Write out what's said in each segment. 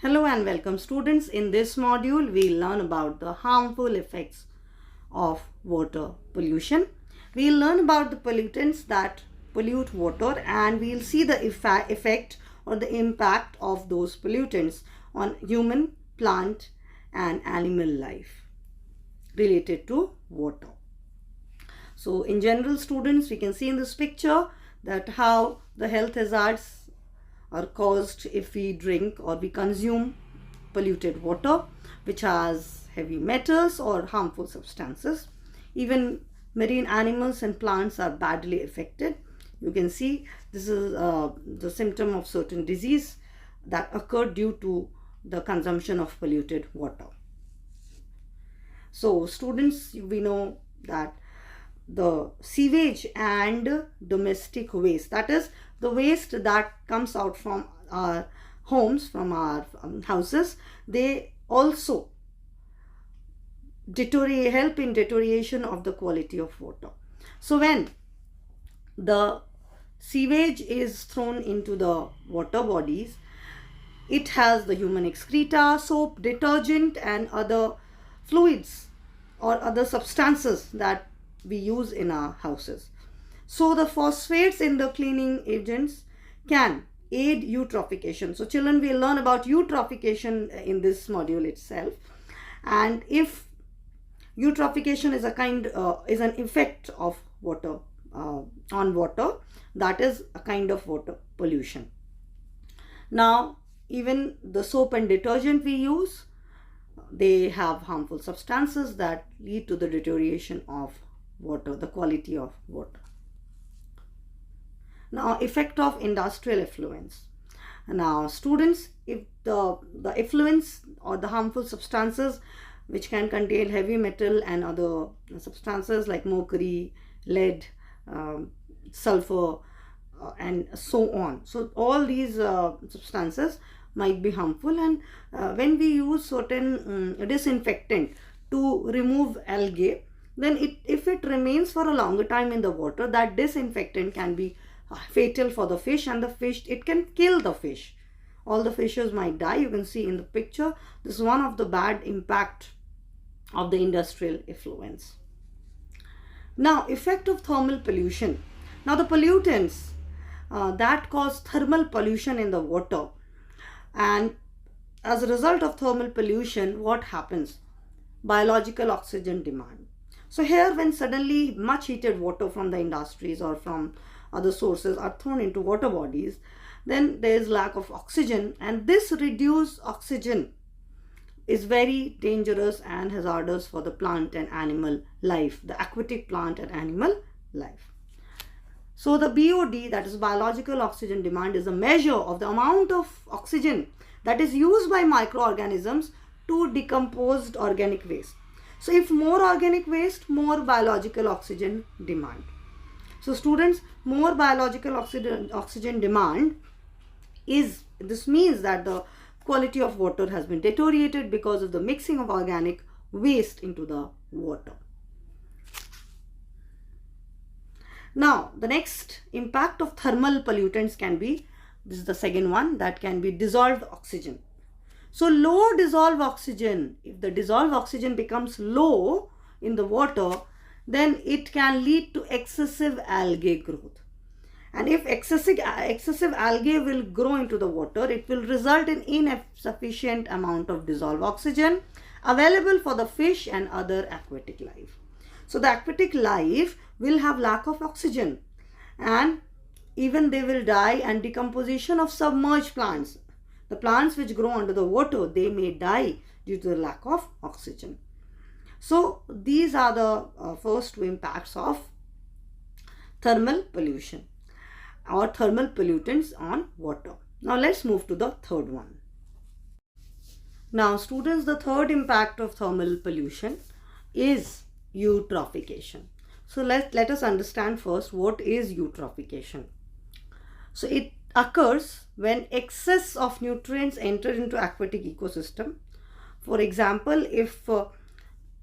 Hello and welcome students. In this module, we'll learn about the harmful effects of water pollution. We'll learn about the pollutants that pollute water and we'll see the effect or the impact of those pollutants on human, plant and animal life related to water. So in general students, we can see in this picture that how the health hazards are caused if we drink or we consume polluted water which has heavy metals or harmful substances. Even marine animals and plants are badly affected. You can see this is the symptom of certain disease that occurred due to the consumption of polluted water. So students, we know that the sewage and domestic waste, that is the waste that comes out from our homes, from our houses, they also help in deterioration of the quality of water. So when the sewage is thrown into the water bodies, it has the human excreta, soap, detergent and other fluids or other substances that we use in our houses. So the phosphates in the cleaning agents can aid eutrophication. So children will learn about eutrophication in this module itself. And if eutrophication is is an effect of water on water, that is a kind of water pollution. Now even the soap and detergent we use, they have harmful substances that lead to the deterioration of water, the quality of water. Now effect of industrial effluents. Now students, if the effluents or the harmful substances which can contain heavy metal and other substances like mercury, lead, sulfur and so on. So all these substances might be harmful, and when we use certain disinfectant to remove algae, then if it remains for a longer time in the water, that disinfectant can be fatal for the fish, and the fish, it can kill the fish. All the fishes might die. You can see in the picture, this is one of the bad impact of the industrial effluents. Now effect of thermal pollution. Now the pollutants that cause thermal pollution in the water, and as a result of thermal pollution, what happens? Biological oxygen demand. So here, when suddenly much heated water from the industries or from other sources are thrown into water bodies, then there is lack of oxygen, and this reduced oxygen is very dangerous and hazardous for the plant and animal life, the aquatic plant and animal life. So the BOD, that is biological oxygen demand, is a measure of the amount of oxygen that is used by microorganisms to decompose organic waste. So if more organic waste, more biological oxygen demand. So students, more biological oxygen demand this means that the quality of water has been deteriorated because of the mixing of organic waste into the water. Now the next impact of thermal pollutants can be, this is the second one, that can be dissolved oxygen. So low dissolved oxygen, if the dissolved oxygen becomes low in the water, then it can lead to excessive algae growth. And if excessive algae will grow into the water, it will result in insufficient amount of dissolved oxygen available for the fish and other aquatic life. So the aquatic life will have lack of oxygen, and even they will die, and decomposition of submerged plants, the plants which grow under the water, they may die due to the lack of oxygen. So these are the first two impacts of thermal pollution or thermal pollutants on water. Now let's move to the third one. Now students, the third impact of thermal pollution is eutrophication. So let us understand first what is eutrophication. So it occurs when excess of nutrients enter into aquatic ecosystem. For example, if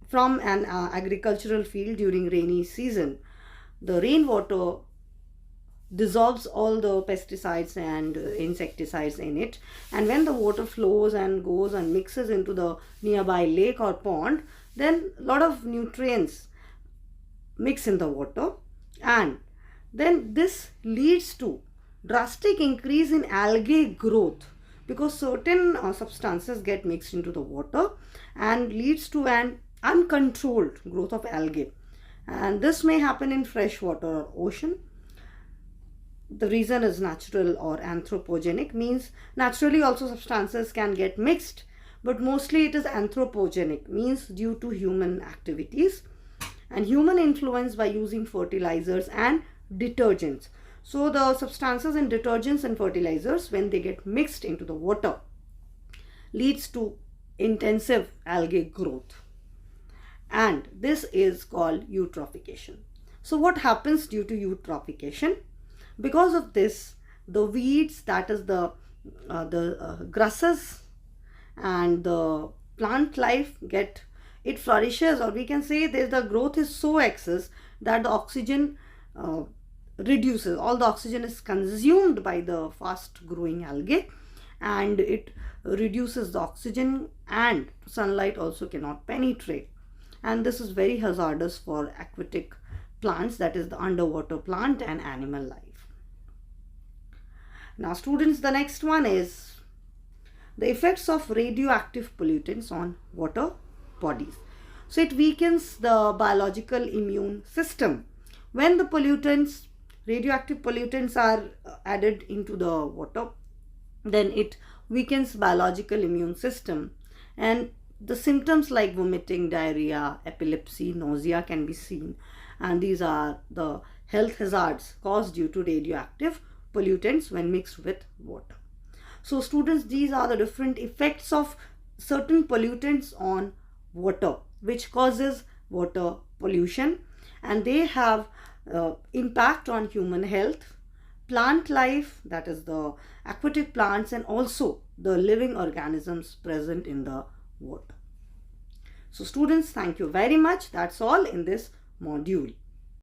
from an agricultural field during rainy season, the rainwater dissolves all the pesticides and insecticides in it, and when the water flows and goes and mixes into the nearby lake or pond, then a lot of nutrients mix in the water, and then this leads to drastic increase in algae growth, because certain substances get mixed into the water and leads to an uncontrolled growth of algae, and this may happen in fresh water or ocean. The reason is natural or anthropogenic, means naturally also substances can get mixed, but mostly it is anthropogenic, means due to human activities and human influence by using fertilizers and detergents. So the substances in detergents and fertilizers, when they get mixed into the water, leads to intensive algae growth, and this is called eutrophication. So what happens due to eutrophication? Because of this, the weeds, that is the grasses and the plant life it flourishes, or we can say that the growth is so excess that the oxygen reduces. All the oxygen is consumed by the fast growing algae, and it reduces the oxygen, and sunlight also cannot penetrate, and this is very hazardous for aquatic plants, that is the underwater plant and animal life. Now students, the next one is the effects of radioactive pollutants on water bodies. So it weakens the biological immune system. When the pollutants, radioactive pollutants are added into the water, then it weakens biological immune system, and the symptoms like vomiting, diarrhea, epilepsy, nausea can be seen, and these are the health hazards caused due to radioactive pollutants when mixed with water. So students, these are the different effects of certain pollutants on water which causes water pollution, and they have impact on human health, plant life, that is the aquatic plants, and also the living organisms present in the water. So students, thank you very much. That's all in this module.